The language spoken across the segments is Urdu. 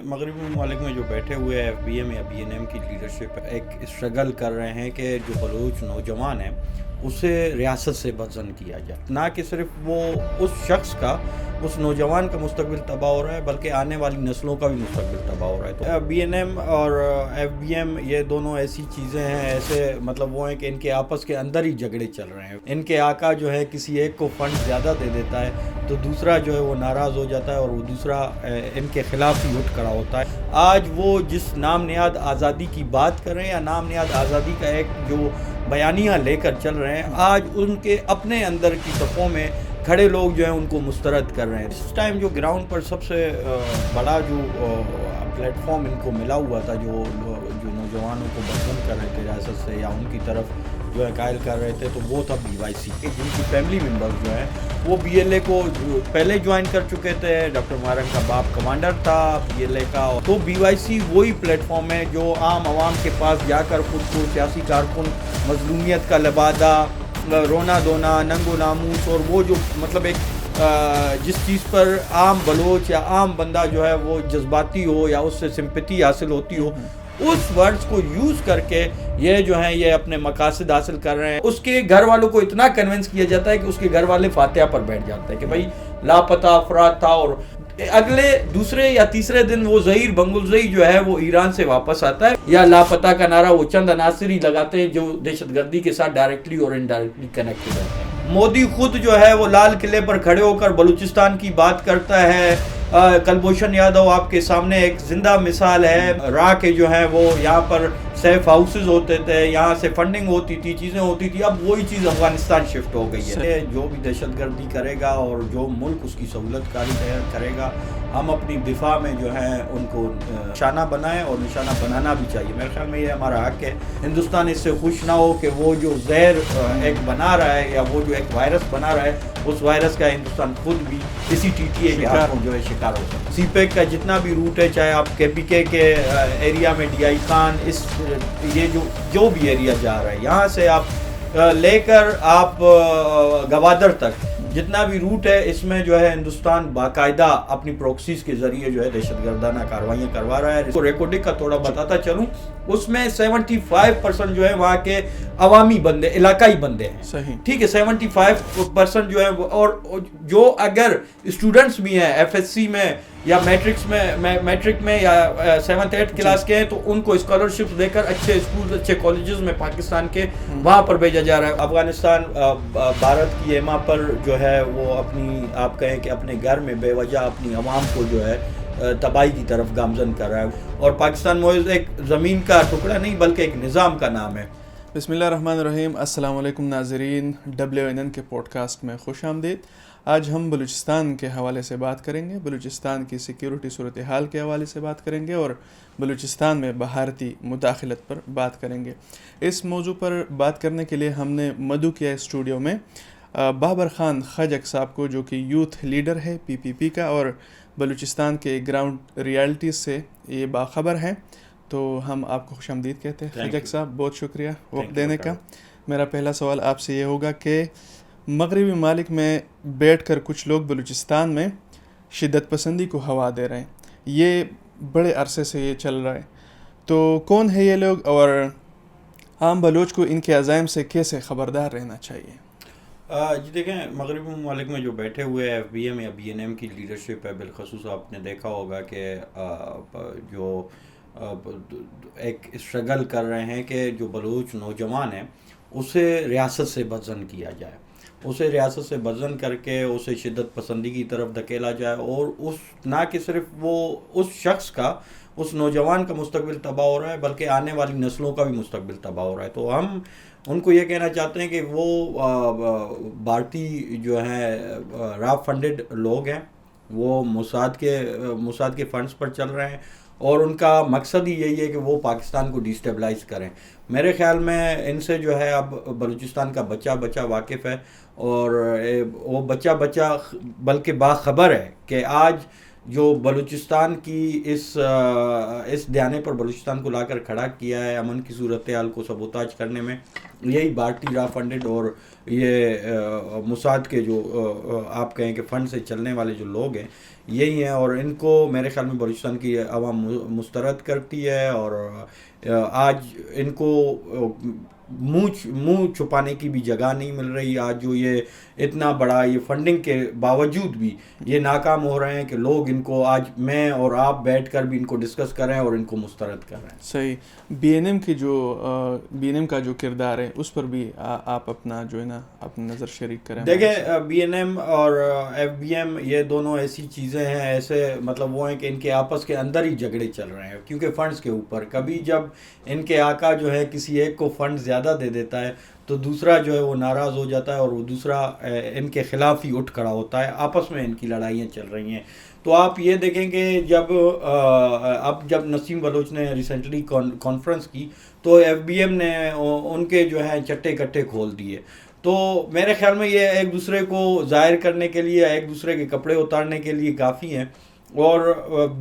مغربی ممالک میں جو بیٹھے ہوئے ایف بی ایم یا بی این ایم کی لیڈرشپ ایک اسٹرگل کر رہے ہیں کہ جو بلوچ نوجوان ہیں اسے ریاست سے بدزن کیا جائے، نہ کہ صرف وہ اس شخص کا، اس نوجوان کا مستقبل تباہ ہو رہا ہے بلکہ آنے والی نسلوں کا بھی مستقبل تباہ ہو رہا ہے۔ تو بی این ایم اور ایف بی ایم یہ دونوں ایسی چیزیں ہیں، ایسے مطلب وہ ہیں کہ ان کے آپس کے اندر ہی جھگڑے چل رہے ہیں۔ ان کے آقا جو ہے کسی ایک کو فنڈ زیادہ دے دیتا ہے تو دوسرا جو ہے وہ ناراض ہو جاتا ہے اور وہ دوسرا ان کے خلاف ہی اٹھ کھڑا ہوتا ہے۔ آج وہ جس نام نہاد آزادی کی بات کر رہے ہیں یا نام نہاد آزادی کا ایک جو بیانیہ لے کر چل رہے ہیں، آج ان کے اپنے اندر کی صفوں میں کھڑے لوگ جو ہیں ان کو مسترد کر رہے ہیں۔ اس ٹائم جو گراؤنڈ پر سب سے بڑا جو پلیٹ فارم ان کو ملا ہوا تھا، جو نوجوانوں کو بدزن کر رہے تھے ریاست سے یا ان کی طرف جو ہے قائل کر رہے تھے، تو وہ تھا بی وائی سی، جن کی فیملی ممبرز جو ہیں وہ بی ایل اے کو پہلے جوائن کر چکے تھے۔ ڈاکٹر محرم کا باپ کمانڈر تھا بی ایل اے کا۔ تو بی وائی سی وہی پلیٹ فارم ہے جو عام عوام کے پاس جا کر خود کو سیاسی کارکن، مظلومیت کا لبادہ، رونا دھونا، ننگ و ناموس، اور وہ جو مطلب ایک جس چیز پر عام بلوچ یا عام بندہ جو ہے وہ جذباتی ہو یا اس سے سمپتی حاصل ہوتی ہو، اس ورڈز کو یوز کر کے یہ جو ہیں یہ اپنے مقاصد حاصل کر رہے ہیں۔ اس کے گھر والوں کو اتنا کنونس کیا جاتا ہے کہ اس کے گھر والے فاتحہ پر بیٹھ جاتے ہیں کہ بھائی لاپتہ افراد تھا، اور اگلے دوسرے یا تیسرے دن وہ ظہیر بنگلزئی جو ہے وہ ایران سے واپس آتا ہے، یا لاپتہ کا نعرہ وہ چند عناصر ہی لگاتے ہیں جو دہشت گردی کے ساتھ ڈائریکٹلی اور انڈائریکٹلی کنیکٹڈ ہیں۔ مودی خود جو ہے وہ لال قلعے پر کھڑے ہو کر بلوچستان کی بات کرتا ہے۔ کلبھوشن یادو آپ کے سامنے ایک زندہ مثال ہے۔ راہ کے جو ہیں وہ یہاں پر سیف ہاؤسز ہوتے تھے، یہاں سے فنڈنگ ہوتی تھی، چیزیں ہوتی تھی، اب وہی چیز افغانستان شفٹ ہو گئی ہے۔ جو بھی دہشت گردی کرے گا اور جو ملک اس کی سہولت کاری کرے گا، ہم اپنی دفاع میں جو ہے ان کو نشانہ بنائیں، اور نشانہ بنانا بھی چاہیے۔ میرے خیال میں یہ ہمارا حق ہے۔ ہندوستان اس سے خوش نہ ہو کہ وہ جو زہر ایک بنا رہا ہے یا وہ جو ایک وائرس بنا رہا ہے، اس وائرس کا ہندوستان خود بھی اسی ٹی ٹی اے کے ہاتھوں جو ہے شکار ہو سکتا ہے۔ سی پیک کا جتنا بھی روٹ ہے، چاہے آپ کے پی کے ایریا میں ڈی آئی خان، یہ جو بھی ایریا جا رہا ہے، یہاں سے آپ لے کر آپ گوادر تک جتنا بھی روٹ ہے، اس میں جو ہے ہندوستان باقاعدہ اپنی پروکسیز کے ذریعے جو ہے دہشت گردانہ کاروائیاں کروا رہا ہے۔ اس کو ریکارڈنگ کا تھوڑا بتاتا چلوں، اس میں 75% جو ہے وہاں کے عوامی بندے، علاقائی بندے ہیں۔ صحیح، ٹھیک ہے، 75% جو ہے، اور جو اگر اسٹوڈنٹس بھی ہیں ایف ایس سی میں یا میٹرک میں یا 7th 8th کلاس کے ہیں، تو ان کو اسکالرشپ دے کر اچھے اسکول، اچھے کالجز میں پاکستان کے وہاں پر بھیجا جا رہا ہے۔ افغانستان بھارت کی ایما پر جو ہے وہ اپنی، آپ کہیں کہ اپنے گھر میں بے وجہ اپنی عوام کو جو ہے تباہی کی طرف گامزن کر رہا ہے، اور پاکستان محض ایک زمین کا ٹکڑا نہیں بلکہ ایک نظام کا نام ہے۔ بسم اللہ الرحمن الرحیم۔ السلام علیکم ناظرین، WNN کے پوڈ کاسٹ میں خوش آمدید۔ آج ہم بلوچستان کے حوالے سے بات کریں گے، بلوچستان کی سیکیورٹی صورتحال کے حوالے سے بات کریں گے، اور بلوچستان میں بھارتی مداخلت پر بات کریں گے۔ اس موضوع پر بات کرنے کے لیے ہم نے مدعو کیا اسٹوڈیو میں بابر خان خجک صاحب کو، جو کہ یوتھ لیڈر ہے PPP کا اور بلوچستان کے گراؤنڈ ریالٹیز سے یہ باخبر ہیں۔ تو ہم آپ کو خوش آمدید کہتے ہیں خجک صاحب، بہت شکریہ وقت دینے کا۔ میرا پہلا سوال آپ سے یہ ہوگا کہ مغربی ممالک میں بیٹھ کر کچھ لوگ بلوچستان میں شدت پسندی کو ہوا دے رہے ہیں، یہ بڑے عرصے سے یہ چل رہا ہے، تو کون ہے یہ لوگ اور عام بلوچ کو ان کے عزائم سے کیسے خبردار رہنا چاہیے؟ جی دیکھیں، مغربی ممالک میں جو بیٹھے ہوئے ایف بی ایم یا بی این ایم کی لیڈرشپ ہے، بالخصوص آپ نے دیکھا ہوگا کہ جو ایک اسٹرگل کر رہے ہیں کہ جو بلوچ نوجوان ہیں اسے ریاست سے بدزن کیا جائے، اسے ریاست سے بدزن کر کے اسے شدت پسندی کی طرف دھکیلا جائے، اور نہ کہ صرف وہ اس شخص کا، اس نوجوان کا مستقبل تباہ ہو رہا ہے بلکہ آنے والی نسلوں کا بھی مستقبل تباہ ہو رہا ہے۔ تو ہم ان کو یہ کہنا چاہتے ہیں کہ وہ بھارتی جو ہیں را فنڈڈ لوگ ہیں، وہ موساد کے فنڈز پر چل رہے ہیں، اور ان کا مقصد ہی یہی ہے کہ وہ پاکستان کو ڈیسٹیبلائز کریں۔ میرے خیال میں ان سے جو ہے اب بلوچستان کا بچہ واقف ہے، اور وہ بچہ بلکہ باخبر ہے کہ آج جو بلوچستان کی اس دیانے پر بلوچستان کو لا کر کھڑا کیا ہے امن کی صورتحال کو سبوتاج کرنے میں، یہی بھارتی را فنڈڈ اور یہ موساد کے جو آپ کہیں کہ فنڈ سے چلنے والے جو لوگ ہیں، یہی ہیں، اور ان کو میرے خیال میں بلوچستان کی عوام مسترد کرتی ہے، اور آج ان کو منہ چھپانے کی بھی جگہ نہیں مل رہی. آج جو یہ اتنا بڑا یہ فنڈنگ کے باوجود بھی یہ ناکام ہو رہے ہیں کہ لوگ ان کو، آج میں اور آپ بیٹھ کر بھی ان کو ڈسکس کر رہے ہیں اور ان کو مسترد کر رہے ہیں. صحیح. بی این ایم کا جو کردار ہے اس پر بھی آپ اپنا جو ہے نا اپنی نظر شریک کریں. دیکھیں، بی این ایم اور ایف بی ایم یہ دونوں ایسی چیزیں ہیں، ایسے مطلب وہ ہیں کہ ان کے آپس کے اندر ہی جھگڑے چل رہے ہیں کیونکہ فنڈز کے اوپر. کبھی جب ان کے آقا جو ہے کسی ایک کو فنڈ زیادہ دے دیتا ہے تو دوسرا جو ہے وہ ناراض ہو جاتا ہے اور وہ دوسرا ان کے خلاف ہی اٹھ کھڑا ہوتا ہے. آپس میں ان کی لڑائیاں چل رہی ہیں. تو آپ یہ دیکھیں کہ جب نسیم بلوچ نے ریسنٹلی کانفرنس کی تو ایف بی ایم نے ان کے جو ہے چٹے کٹے کھول دیے. تو میرے خیال میں یہ ایک دوسرے کو ظاہر کرنے کے لیے، ایک دوسرے کے کپڑے اتارنے کے لیے کافی ہیں. اور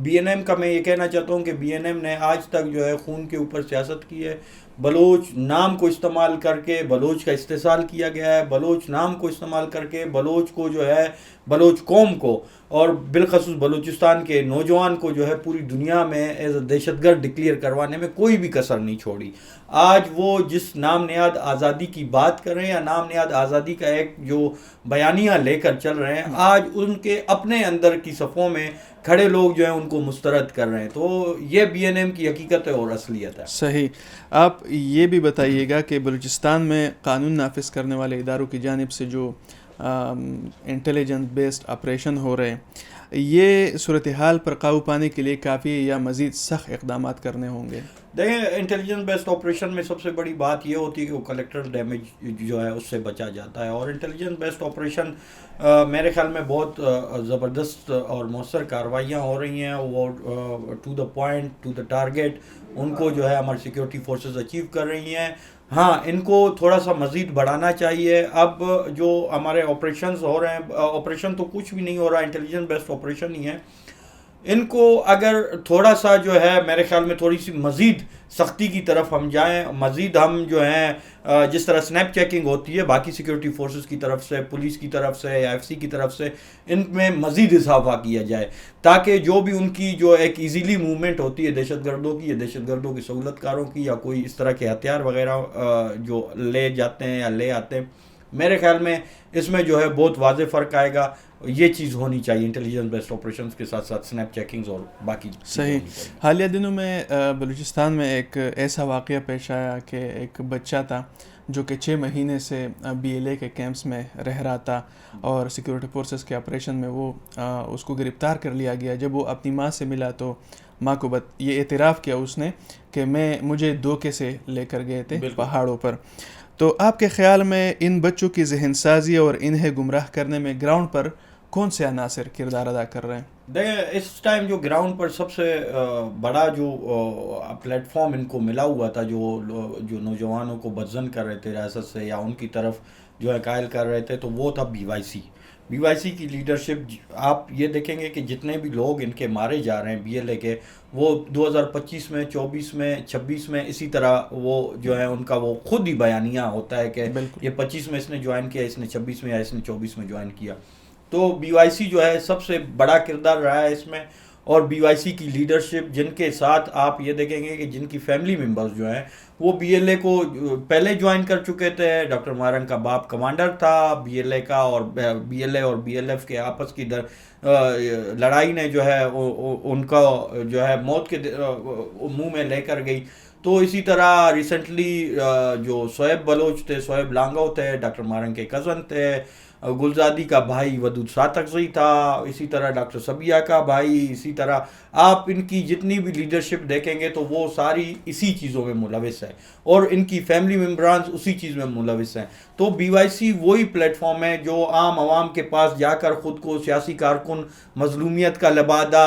بی این ایم کا میں یہ کہنا چاہتا ہوں کہ بی این ایم نے آج تک جو ہے خون کے اوپر سیاست کی ہے. بلوچ نام کو استعمال کر کے بلوچ کا استحصال کیا گیا ہے. بلوچ نام کو استعمال کر کے بلوچ کو جو ہے، بلوچ قوم کو اور بالخصوص بلوچستان کے نوجوان کو جو ہے پوری دنیا میں ایز اے دہشت گرد ڈکلیئر کروانے میں کوئی بھی کسر نہیں چھوڑی. آج وہ جس نام نیاد آزادی کی بات کر رہے ہیں یا نام نیاد آزادی کا ایک جو بیانیہ لے کر چل رہے ہیں، آج ان کے اپنے اندر کی صفوں میں کھڑے لوگ جو ہیں ان کو مسترد کر رہے ہیں. تو یہ بی این ایم کی حقیقت ہے اور اصلیت ہے. صحیح. آپ یہ بھی بتائیے گا کہ بلوچستان میں قانون نافذ کرنے والے اداروں کی جانب سے جو انٹیلیجنس بیسڈ آپریشن ہو رہے ہیں، یہ صورتحال پر قابو پانے کے لیے کافی یا مزید سخت اقدامات کرنے ہوں گے؟ دیکھیں، انٹیلیجنس بیسڈ آپریشن میں سب سے بڑی بات یہ ہوتی ہے کہ وہ کلیکٹرل ڈیمیج جو ہے اس سے بچا جاتا ہے. اور انٹیلیجنس بیسڈ آپریشن میرے خیال میں بہت زبردست اور مؤثر کارروائیاں ہو رہی ہیں. وہ to the point, to the target ان کو جو ہے ہماری سیکیورٹی فورسز اچیو کر رہی ہیں. ہاں، ان کو تھوڑا سا مزید بڑھانا چاہیے. اب جو ہمارے آپریشنز ہو رہے ہیں، آپریشن تو کچھ بھی نہیں ہو رہا، انٹیلیجنس بیسڈ آپریشن ہی ہے. ان کو اگر تھوڑا سا جو ہے میرے خیال میں تھوڑی سی مزید سختی کی طرف ہم جائیں، مزید ہم جو ہیں جس طرح سنیپ چیکنگ ہوتی ہے باقی سیکیورٹی فورسز کی طرف سے، پولیس کی طرف سے یا ایف سی کی طرف سے، ان میں مزید اضافہ کیا جائے تاکہ جو بھی ان کی جو ایک ایزیلی موومنٹ ہوتی ہے دہشت گردوں کی یا دہشت گردوں کی سہولت کاروں کی یا کوئی اس طرح کے ہتھیار وغیرہ جو لے جاتے ہیں یا لے آتے ہیں، میرے خیال میں اس میں جو ہے بہت واضح فرق آئے گا. یہ چیز ہونی چاہیے انٹیلیجنس بیسڈ آپریشنز کے ساتھ ساتھ سنیپ چیکنگز اور باقی. صحیح. حالیہ دنوں میں بلوچستان میں ایک ایسا واقعہ پیش آیا کہ ایک بچہ تھا جو کہ 6 مہینے سے بی ایل اے کے کیمپس میں رہ رہا تھا اور سیکیورٹی فورسز کے آپریشن میں وہ اس کو گرفتار کر لیا گیا. جب وہ اپنی ماں سے ملا تو ماں کو یہ اعتراف کیا اس نے کہ مجھے دھوکے سے لے کر گئے تھے پہاڑوں پر. تو آپ کے خیال میں ان بچوں کی ذہن سازی اور انہیں گمراہ کرنے میں گراؤنڈ پر کون سے عناصر کردار ادا کر رہے ہیں؟ دیکھیں، اس ٹائم جو گراؤنڈ پر سب سے بڑا جو پلیٹ فارم ان کو ملا ہوا تھا، جو نوجوانوں کو بدظن کر رہے تھے ریاست سے یا ان کی طرف جو ہے قائل کر رہے تھے، تو وہ تھا B Y C. B Y C کی لیڈرشپ. آپ یہ دیکھیں گے کہ جتنے بھی لوگ ان کے مارے جا رہے ہیں بی ایل اے کے، وہ 2025 میں 24 میں 26 میں اسی طرح وہ جو ہے ان کا وہ خود ہی بیانیہ ہوتا ہے کہ یہ 25 میں اس نے جوائن کیا، اس نے 26 میں یا اس نے 24 میں جوائن کیا. تو بی وائی سی جو ہے سب سے بڑا کردار رہا ہے اس میں. اور بی وائی سی کی لیڈرشپ جن کے ساتھ آپ یہ دیکھیں گے کہ جن کی فیملی ممبرز جو ہیں وہ بی ایل اے کو پہلے جوائن کر چکے تھے. ڈاکٹر مارنگ کا باپ کمانڈر تھا بی ایل اے کا، اور بی ایل اے اور بی ایل ایف کے آپس کی لڑائی نے جو ہے ان کا جو ہے موت کے منہ میں لے کر گئی. تو اسی طرح ریسنٹلی جو شعیب بلوچ تھے، شعیب لانگو تھے، ڈاکٹر مارنگ کے کزن تھے، گلزادی کا بھائی ودود ساتکزئی تھا، اسی طرح ڈاکٹر سبیہ کا بھائی، اسی طرح آپ ان کی جتنی بھی لیڈرشپ دیکھیں گے تو وہ ساری اسی چیزوں میں ملوث ہے اور ان کی فیملی ممبرانز اسی چیز میں ملوث ہیں. تو بی وائی سی وہی پلیٹ فارم ہے جو عام عوام کے پاس جا کر خود کو سیاسی کارکن، مظلومیت کا لبادہ،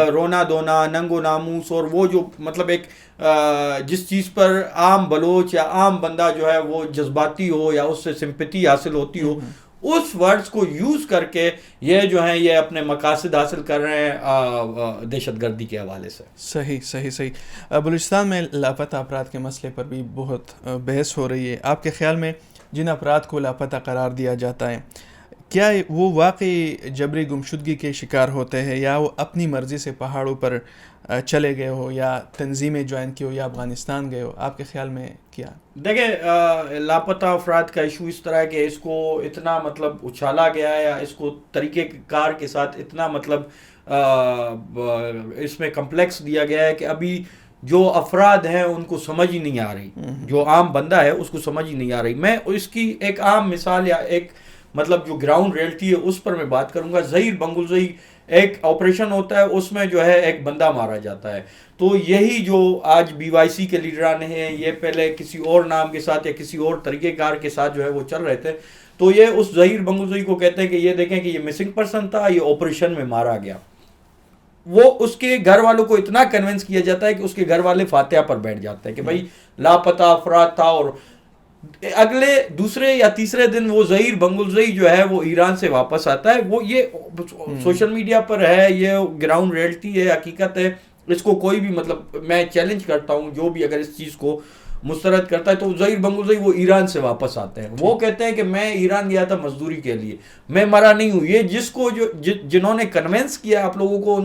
رونا دھونا، ننگ و ناموس، اور وہ جو مطلب ایک جس چیز پر عام بلوچ یا عام بندہ جو ہے وہ جذباتی ہو یا اس سے سمپتی حاصل ہوتی ہو، اس ورڈز کو یوز کر کے یہ جو ہیں یہ اپنے مقاصد حاصل کر رہے ہیں دہشت گردی کے حوالے سے. صحیح. بلوچستان میں لاپتہ افراد کے مسئلے پر بھی بہت بحث ہو رہی ہے. آپ کے خیال میں جن افراد کو لاپتہ قرار دیا جاتا ہے کیا وہ واقعی جبری گمشدگی کے شکار ہوتے ہیں یا وہ اپنی مرضی سے پہاڑوں پر چلے گئے ہو یا تنظیمیں جوائن کی ہو یا افغانستان گئے ہو؟ آپ کے خیال میں کیا؟ دیکھیں لاپتہ افراد کا ایشو اس طرح ہے کہ اس کو اتنا مطلب اچھالا گیا ہے یا اس کو طریقہ کار کے ساتھ اتنا مطلب اس میں کمپلیکس دیا گیا ہے کہ ابھی جو افراد ہیں ان کو سمجھ ہی نہیں آ رہی، جو عام بندہ ہے اس کو سمجھ ہی نہیں آ رہی. میں اس کی ایک عام مثال یا ایک مطلب جو گراؤنڈ ریئلٹی ہے اس پر میں بات کروں گا. ظہیر بنگلزئی ایک آپریشن ہوتا ہے، اس میں جو ہے ایک بندہ مارا جاتا ہے. تو یہی جو آج بی وائی سی کے لیڈران ہیں، یہ پہلے کسی اور نام کے ساتھ یا کسی اور طریقہ کار کے ساتھ جو ہے وہ چل رہے تھے. تو یہ اس ظہیر بنگلزئی کو کہتے ہیں کہ یہ دیکھیں کہ یہ مسنگ پرسن تھا، یہ آپریشن میں مارا گیا. وہ اس کے گھر والوں کو اتنا کنونس کیا جاتا ہے کہ اس کے گھر والے فاتحہ پر بیٹھ جاتے ہیں کہ بھائی لاپتہ افراد تھا. اور اگلے دوسرے یا تیسرے دن وہ ظہیر بنگلزئی جو ہے وہ ایران سے واپس آتا ہے. وہ یہ سوشل میڈیا پر ہے، یہ گراؤنڈ ریئلٹی ہے، حقیقت ہے. اس کو کوئی بھی مطلب میں چیلنج کرتا ہوں جو بھی اگر اس چیز کو مسترد کرتا ہے. تو ظہیر بنگلزئی وہ ایران سے واپس آتے ہیں، وہ کہتے ہیں کہ میں ایران گیا تھا مزدوری کے لیے، میں مرا نہیں ہوں. یہ جس کو جنہوں نے کنونس کیا آپ لوگوں کو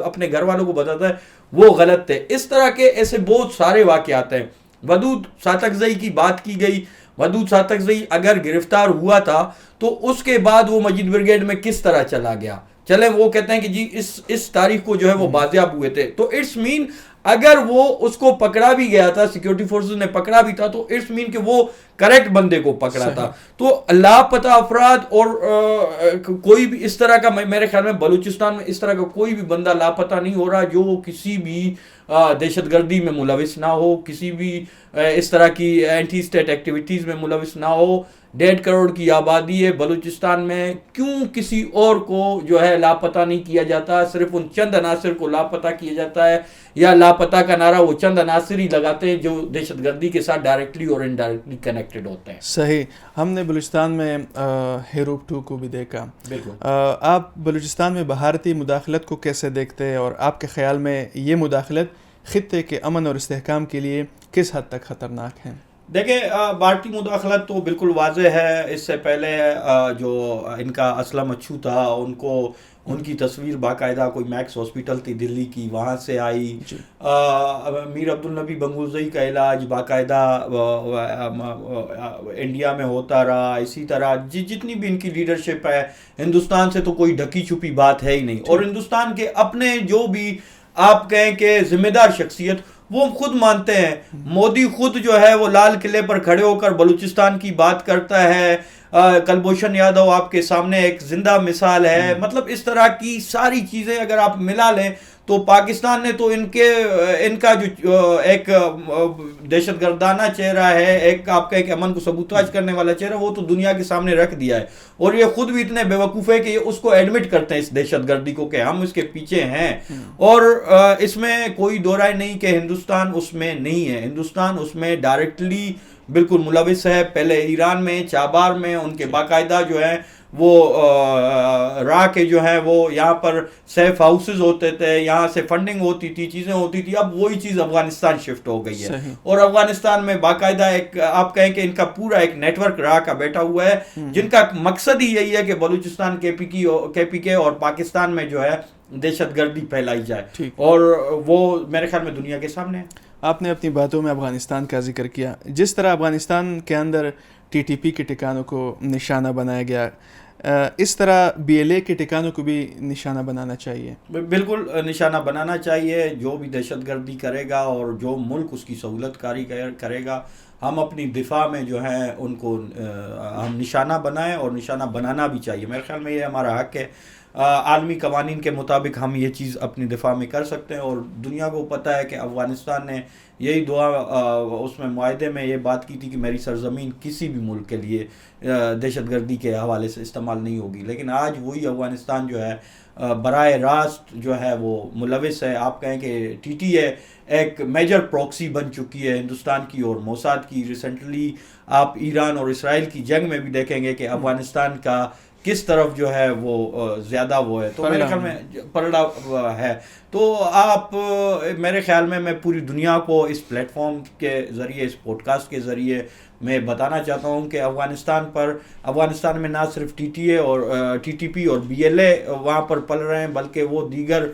اپنے گھر والوں کو بتاتا ہے وہ غلط تھے. اس طرح کے ایسے بہت سارے واقعات ہیں. ودود ساتکزئی کی بات کی گئی. ودود ساتکزئی اگر گرفتار ہوا تھا تو اس کے بعد وہ مجید بریگیڈ میں کس طرح چلا گیا؟ چلے وہ کہتے ہیں کہ جی اس تاریخ کو جو ہے وہ بازیاب ہوئے تھے. تو اٹس مین اگر وہ اس کو پکڑا بھی گیا تھا، سیکیورٹی فورسز نے پکڑا بھی تھا، تو اٹس مین کہ وہ کریکٹ بندے کو پکڑا تھا. تو لاپتہ افراد اور کوئی بھی اس طرح کا، میرے خیال میں بلوچستان میں اس طرح کا کوئی بھی بندہ لاپتہ نہیں ہو رہا جو کسی بھی دہشت گردی میں ملوث نہ ہو، کسی بھی اس طرح کی اینٹی اسٹیٹ ایکٹیویٹیز میں ملوث نہ ہو. 1.5 کروڑ کی آبادی ہے بلوچستان میں، کیوں کسی اور کو جو ہے لاپتہ نہیں کیا جاتا؟ صرف ان چند عناصر کو لاپتہ کیا جاتا ہے، یا لاپتہ کا نعرہ وہ چند عناصر ہی لگاتے ہیں جو دہشت گردی کے ساتھ ڈائریکٹلی اور انڈائریکٹلی کنیکٹڈ ہوتے ہیں. صحیح. ہم نے بلوچستان میں ہیروپ 2 کو بھی دیکھا. بالکل. آپ بلوچستان میں بھارتی مداخلت کو کیسے دیکھتے ہیں، اور آپ کے خیال میں یہ مداخلت خطے کے امن اور استحکام کے لیے کس حد تک خطرناک ہے؟ دیکھیں بھارتی مداخلت تو بالکل واضح ہے. اس سے پہلے جو ان کا اسلم اچھو تھا، ان کی تصویر باقاعدہ کوئی میکس ہاسپٹل تھی دلی کی، وہاں سے آئی. میر عبدالنبی بنگلزئی کا علاج باقاعدہ انڈیا میں ہوتا رہا. اسی طرح جتنی بھی ان کی لیڈرشپ ہے، ہندوستان سے تو کوئی ڈھکی چھپی بات ہے ہی نہیں. اور ہندوستان کے اپنے جو بھی آپ کہیں کہ ذمہ دار شخصیت، وہ خود مانتے ہیں. مودی خود جو ہے وہ لال قلعے پر کھڑے ہو کر بلوچستان کی بات کرتا ہے. کلبھوشن یادو آپ کے سامنے ایک زندہ مثال ہے. مطلب اس طرح کی ساری چیزیں اگر آپ ملا لیں تو پاکستان نے تو ان کا جو ایک دہشت گردانہ چہرہ ہے، ایک آپ کا ایک امن کو سبوتاج کرنے والا چہرہ، وہ تو دنیا کے سامنے رکھ دیا ہے. اور یہ خود بھی اتنے بیوقوف ہے کہ یہ اس کو ایڈمٹ کرتے ہیں اس دہشت گردی کو کہ ہم اس کے پیچھے ہیں. اور اس میں کوئی دو رائے نہیں کہ ہندوستان اس میں نہیں ہے. ہندوستان اس میں ڈائریکٹلی بالکل ملوث ہے. پہلے ایران میں، چابہار میں ان کے باقاعدہ جو ہے وہ راہ کے جو ہیں وہ یہاں پر سیف ہاؤسز ہوتے تھے، یہاں سے فنڈنگ ہوتی تھی، چیزیں ہوتی تھی. اب وہی چیز افغانستان شفٹ ہو گئی ہے. اور افغانستان میں باقاعدہ ایک آپ کہیں کہ ان کا پورا ایک نیٹ ورک راہ کا بیٹھا ہوا ہے، جن کا مقصد ہی یہی ہے کہ بلوچستان کے پی کے اور پاکستان میں جو ہے دہشت گردی پھیلائی جائے. اور وہ میرے خیال میں دنیا کے سامنے ہے. آپ نے اپنی باتوں میں افغانستان کا ذکر کیا. جس طرح افغانستان کے اندر ٹی ٹی پی کے ٹھکانوں کو نشانہ بنایا گیا، اس طرح بی ایل اے کے ٹھکانوں کو بھی نشانہ بنانا چاہیے. بالکل نشانہ بنانا چاہیے. جو بھی دہشت گردی کرے گا اور جو ملک اس کی سہولت کاری کرے گا، ہم اپنی دفاع میں جو ہے ان کو ہم نشانہ بنائیں، اور نشانہ بنانا بھی چاہیے. میرے خیال میں یہ ہمارا حق ہے. عالمی قوانین کے مطابق ہم یہ چیز اپنی دفاع میں کر سکتے ہیں. اور دنیا کو پتہ ہے کہ افغانستان نے یہی دعا اس میں معاہدے میں یہ بات کی تھی کہ میری سرزمین کسی بھی ملک کے لیے دہشت گردی کے حوالے سے استعمال نہیں ہوگی. لیکن آج وہی افغانستان جو ہے براہ راست جو ہے وہ ملوث ہے. آپ کہیں کہ ٹی ٹی ہے ایک میجر پروکسی بن چکی ہے ہندوستان کی اور موساد کی. ریسنٹلی آپ ایران اور اسرائیل کی جنگ میں بھی دیکھیں گے کہ افغانستان کا کس طرف جو ہے وہ زیادہ وہ ہے، تو میرے خیال میں پلڑا ہے. تو آپ میرے خیال میں پوری دنیا کو اس پلیٹ فارم کے ذریعے، اس پوڈ کاسٹ کے ذریعے میں بتانا چاہتا ہوں کہ افغانستان میں نہ صرف ٹی ٹی اے اور ٹی ٹی پی اور بی ایل اے وہاں پر پل رہے ہیں، بلکہ وہ دیگر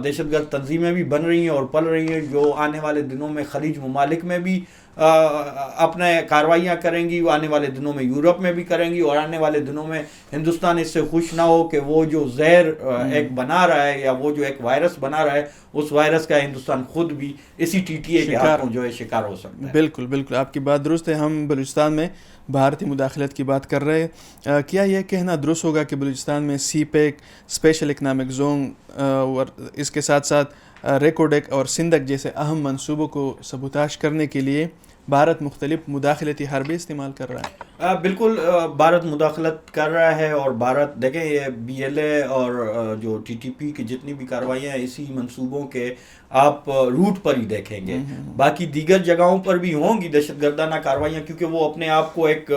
دہشت گرد تنظیمیں بھی بن رہی ہیں اور پل رہی ہیں، جو آنے والے دنوں میں خلیج ممالک میں بھی اپنے کارروائیاں کریں گی، وہ آنے والے دنوں میں یورپ میں بھی کریں گی، اور آنے والے دنوں میں ہندوستان اس سے خوش نہ ہو کہ وہ جو زہر ایک بنا رہا ہے، یا وہ جو ایک وائرس بنا رہا ہے، اس وائرس کا ہندوستان خود بھی اسی ٹی ٹی اے کے ہاتھوں جو ہے شکار ہو سکتا ہے. بالکل بالکل، آپ کی بات درست ہے. ہم بلوچستان میں بھارتی مداخلت کی بات کر رہے ہیں. کیا یہ کہنا درست ہوگا کہ بلوچستان میں سی پیک، اسپیشل اکنامک زون، اور اس کے ساتھ ساتھ ریکوڈیک اور سندھ جیسے اہم منصوبوں کو سبوتاش کرنے کے لیے بھارت مختلف مداخلتی حربے استعمال کر رہا ہے؟ بالکل بھارت مداخلت کر رہا ہے، اور بھارت دیکھیں یہ بی ایل اے اور جو ٹی ٹی پی کی جتنی بھی کارروائیاں ہیں اسی منصوبوں کے آپ روٹ پر ہی دیکھیں گے. باقی دیگر جگہوں پر بھی ہوں گی دہشت گردانہ کارروائیاں، کیونکہ وہ اپنے آپ کو ایک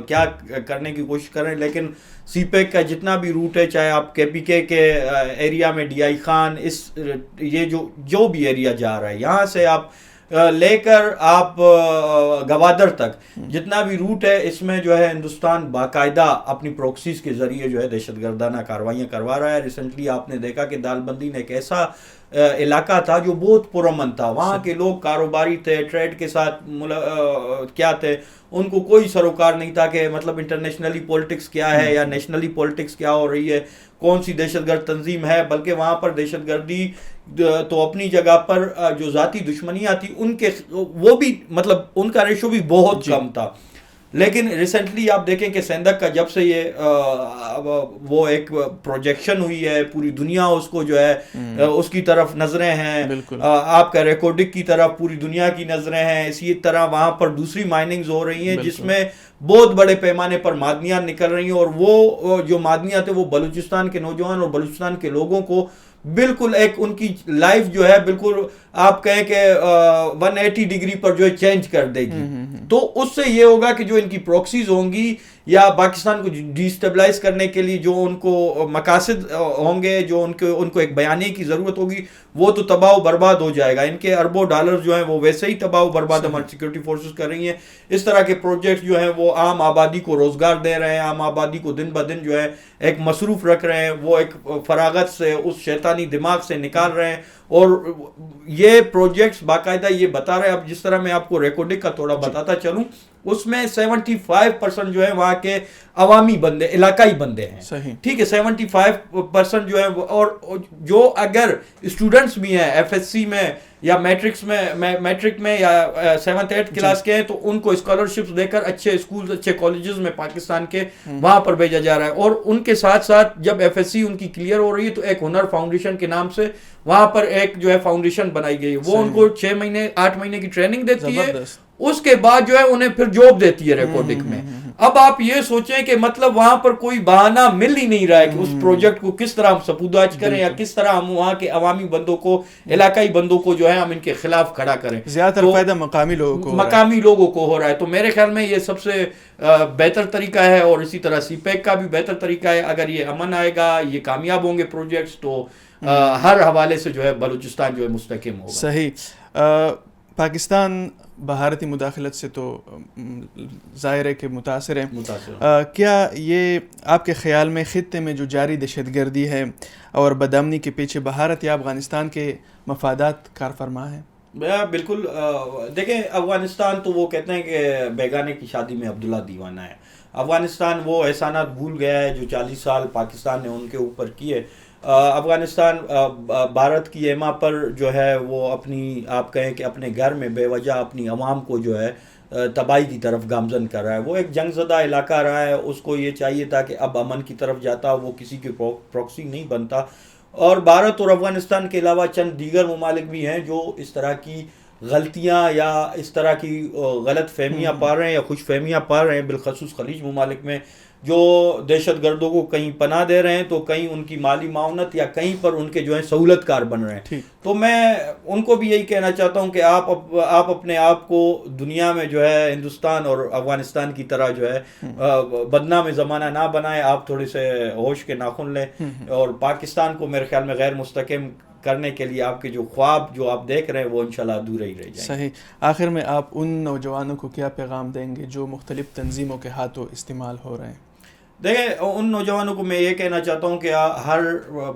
کیا کرنے کی کوشش کر رہے ہیں، لیکن سی پیک کا جتنا بھی روٹ ہے، چاہے آپ کے پی کے ایریا میں ڈی آئی خان، یہ جو بھی ایریا جا رہا ہے، یہاں سے آپ لے کر آپ گوادر تک جتنا بھی روٹ ہے، اس میں جو ہے ہندوستان باقاعدہ اپنی پروکسیز کے ذریعے جو ہے دہشت گردانہ کارروائیاں کروا رہا ہے. ریسنٹلی آپ نے دیکھا کہ دال بندی نے ایک ایسا علاقہ تھا جو بہت پرامن تھا، وہاں کے لوگ کاروباری تھے، ٹریڈ کے ساتھ کیا تھے، ان کو کوئی سروکار نہیں تھا کہ مطلب انٹرنیشنلی پولیٹکس کیا ہے یا نیشنلی پولیٹکس کیا ہو رہی ہے، کون سی دہشت گرد تنظیم ہے، بلکہ وہاں پر دہشت گردی تو اپنی جگہ پر جو ذاتی دشمنیاں تھی ان کے وہ بھی مطلب ان کا ریشو بھی بہت کم تھا. لیکن ریسنٹلی آپ دیکھیں کہ سندھ کا جب سے یہ وہ ایک پروجیکشن ہوئی ہے، پوری دنیا اس کو جو ہے اس کی طرف نظریں ہیں، آپ کا ریکارڈک کی طرف پوری دنیا کی نظریں ہیں. اسی طرح وہاں پر دوسری مائننگز ہو رہی ہیں جس میں بہت بڑے پیمانے پر معدنیات نکل رہی ہیں، اور وہ جو معدنیات ہیں وہ بلوچستان کے نوجوان اور بلوچستان کے لوگوں کو بالکل ایک ان کی لائف جو ہے بالکل آپ کہیں کہ 180 ڈگری پر جو ہے چینج کر دے گی. تو اس سے یہ ہوگا کہ جو ان کی پروکسیز ہوں گی یا پاکستان کو ڈی سٹیبلائز کرنے کے لیے جو ان کو مقاصد ہوں گے، جو ان کو ایک بیانیے کی ضرورت ہوگی، وہ تو تباہ و برباد ہو جائے گا. ان کے اربوں ڈالر جو ہیں وہ ویسے ہی تباہ و برباد ہماری سیکورٹی فورسز کر رہی ہیں. اس طرح کے پروجیکٹ جو ہیں وہ عام آبادی کو روزگار دے رہے ہیں، عام آبادی کو دن بدن جو ہے ایک مصروف رکھ رہے ہیں، وہ ایک فراغت سے اس شیطانی دماغ سے نکال رہے ہیں. اور یہ پروجیکٹس باقاعدہ یہ بتا رہے ہیں، اب جس طرح میں آپ کو ریکارڈنگ کا تھوڑا بتاتا چلوں، اس میں 75% جو ہے وہاں کے عوامی بندے، علاقائی بندے ہیں. ٹھیک ہے، 75% جو ہے، اور جو اگر اسٹوڈنٹس بھی ہیں ایف ایس سی میں یا میٹرک میں یا 7th 8th کلاس کے ہیں، تو ان کو اسکالرشپس دے کر اچھے اسکول، اچھے کالجز میں پاکستان کے وہاں پر بھیجا جا رہا ہے. اور ان کے ساتھ ساتھ جب ایف ایس سی ان کی کلیئر ہو رہی ہے تو ایک ہنر فاؤنڈیشن کے نام سے وہاں پر ایک جو ہے فاؤنڈیشن بنائی گئی، وہ ان کو 6 مہینے 8 مہینے کی ٹریننگ دیتی ہے، اس کے بعد جو ہے انہیں پھر جاب دیتی ہے ریکارڈنگ میں. اب آپ یہ سوچیں کہ مطلب وہاں پر کوئی بہانہ مل ہی نہیں رہا ہے کہ اس پروجیکٹ کو کس طرح ہم سپوداج کریں، یا کس طرح ہم وہاں کے عوامی بندوں کو، علاقائی بندوں کو جو ہے ہم ان کے خلاف کھڑا کریں. زیادہ تر فائدہ مقامی لوگوں کو ہو رہا ہے. تو میرے خیال میں یہ سب سے بہتر طریقہ ہے، اور اسی طرح سی پیک کا بھی بہتر طریقہ ہے. اگر یہ امن آئے گا، یہ کامیاب ہوں گے پروجیکٹس، تو ہر حوالے سے جو ہے بلوچستان جو ہے مستحکم ہوگا. صحیح. پاکستان بھارتی مداخلت سے تو ظاہر ہے کہ متاثر ہے. کیا یہ آپ کے خیال میں خطے میں جو جاری دہشت گردی ہے اور بدامنی کے پیچھے بھارت یا افغانستان کے مفادات کار فرما ہیں؟ بالکل. دیکھیں، افغانستان تو وہ کہتے ہیں کہ بیگانے کی شادی میں عبداللہ دیوانہ ہے. افغانستان وہ احسانات بھول گیا ہے جو 40 سال پاکستان نے ان کے اوپر کیے. افغانستان بھارت کی ایما پر جو ہے وہ اپنی، آپ کہیں کہ اپنے گھر میں بے وجہ اپنی عوام کو جو ہے تباہی کی طرف گامزن کر رہا ہے. وہ ایک جنگ زدہ علاقہ رہا ہے، اس کو یہ چاہیے تھا کہ اب امن کی طرف جاتا، وہ کسی کی پروکسی نہیں بنتا. اور بھارت اور افغانستان کے علاوہ چند دیگر ممالک بھی ہیں جو اس طرح کی غلطیاں یا اس طرح کی غلط فہمیاں پا رہے ہیں یا خوش فہمیاں پا رہے ہیں، بالخصوص خلیج ممالک میں. جو دہشت گردوں کو کہیں پناہ دے رہے ہیں تو کہیں ان کی مالی معاونت یا کہیں پر ان کے جو ہیں سہولت کار بن رہے ہیں. تو میں ان کو بھی یہی کہنا چاہتا ہوں کہ آپ اپنے آپ کو دنیا میں جو ہے ہندوستان اور افغانستان کی طرح جو ہے بدنام زمانہ نہ بنائیں. آپ تھوڑے سے ہوش کے ناخن لیں اور پاکستان کو میرے خیال میں غیر مستحکم کرنے کے لیے آپ کے جو خواب جو آپ دیکھ رہے ہیں وہ انشاءاللہ ادھورے ہی رہ جائیں. صحیح. آخر میں آپ ان نوجوانوں کو کیا پیغام دیں گے جو مختلف تنظیموں کے ہاتھوں استعمال ہو رہے ہیں؟ دیکھیں ان نوجوانوں کو میں یہ کہنا چاہتا ہوں کہ ہر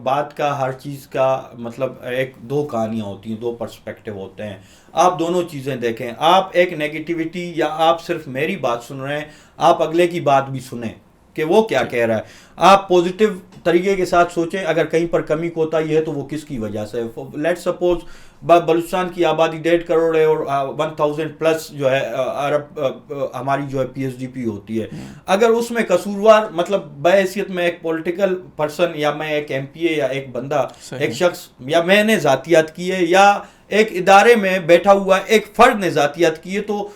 بات کا ہر چیز کا مطلب ایک دو کہانیاں ہوتی ہیں, دو پرسپیکٹیو ہوتے ہیں. آپ دونوں چیزیں دیکھیں. آپ ایک نیگیٹیوٹی یا آپ صرف میری بات سن رہے ہیں, آپ اگلے کی بات بھی سنیں کہ وہ کیا کہہ رہا ہے. آپ پوزیٹیو طریقے کے ساتھ سوچیں اگر کہیں پر کمی کوتاہی ہے تو وہ کس کی وجہ سے. لیٹ سپوز بلوچستان کی آبادی 1.5 کروڑ ہے اور 1000 پلس جو ہے عرب ہماری جو ہے PSDP ہوتی ہے. اگر اس میں قصوروار مطلب بحیثیت میں ایک پولیٹیکل پرسن یا میں ایک MPA یا ایک بندہ ایک شخص یا میں نے ذاتیات کی ہے یا ایک ادارے میں بیٹھا ہوا ایک فرد نے ذاتیات کی ہے تو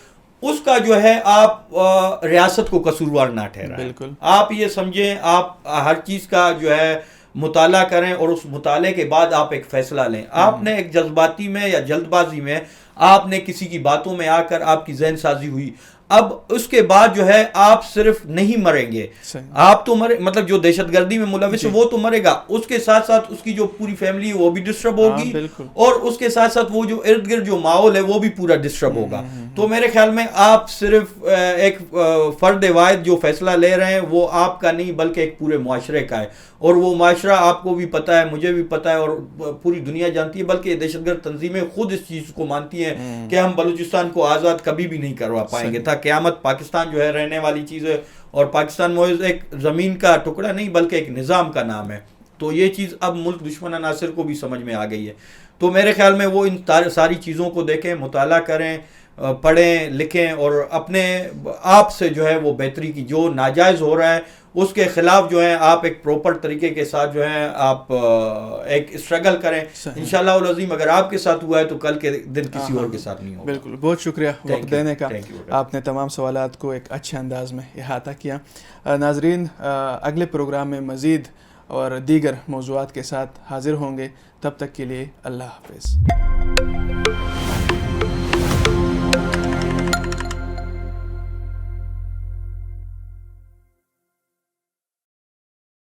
اس کا جو ہے آپ ریاست کو قصوروار نہ ٹھہرائیں. بالکل. آپ یہ سمجھیں آپ ہر چیز کا جو ہے مطالعہ کریں اور اس مطالعے کے بعد آپ ایک فیصلہ لیں. آپ نے ایک جذباتی میں یا جلد بازی میں آپ نے کسی کی باتوں میں آ کر آپ کی ذہن سازی ہوئی, اب اس کے بعد جو ہے آپ صرف نہیں مریں گے, آپ تو مرے مطلب جو دہشت گردی میں ملوث ہے وہ تو مرے گا, اس کے ساتھ ساتھ اس کی جو پوری فیملی ہے وہ بھی ڈسٹرب ہوگی اور اس کے ساتھ ساتھ وہ جو ارد گرد جو ماحول ہے وہ بھی پورا ڈسٹرب ہوگا. تو میرے خیال میں آپ صرف ایک فرد واحد جو فیصلہ لے رہے ہیں وہ آپ کا نہیں بلکہ ایک پورے معاشرے کا ہے, اور وہ معاشرہ آپ کو بھی پتہ ہے, مجھے بھی پتہ ہے اور پوری دنیا جانتی ہے, بلکہ دہشت گرد تنظیمیں خود اس چیز کو مانتی ہیں کہ ہم بلوچستان کو آزاد کبھی بھی نہیں کروا پائیں گے. قیامت پاکستان جو ہے رہنے والی چیز ہے اور پاکستان محض ایک زمین کا ٹکڑا نہیں بلکہ ایک نظام کا نام ہے. تو یہ چیز اب ملک دشمن عناصر کو بھی سمجھ میں آ گئی ہے. تو میرے خیال میں وہ ان ساری چیزوں کو دیکھیں, مطالعہ کریں, پڑھیں لکھیں اور اپنے آپ سے جو ہے وہ بہتری کی, جو ناجائز ہو رہا ہے اس کے خلاف جو ہے آپ ایک پروپر طریقے کے ساتھ جو ہے آپ ایک اسٹرگل کریں. انشاءاللہ العظیم اگر آپ کے ساتھ ہوا ہے تو کل کے دن کسی اور کے ساتھ نہیں ہوگا. بالکل. بہت شکریہ وقت دینے کا. آپ نے تمام سوالات کو ایک اچھے انداز میں احاطہ کیا. ناظرین, اگلے پروگرام میں مزید اور دیگر موضوعات کے ساتھ حاضر ہوں گے. تب تک کے لیے اللہ حافظ.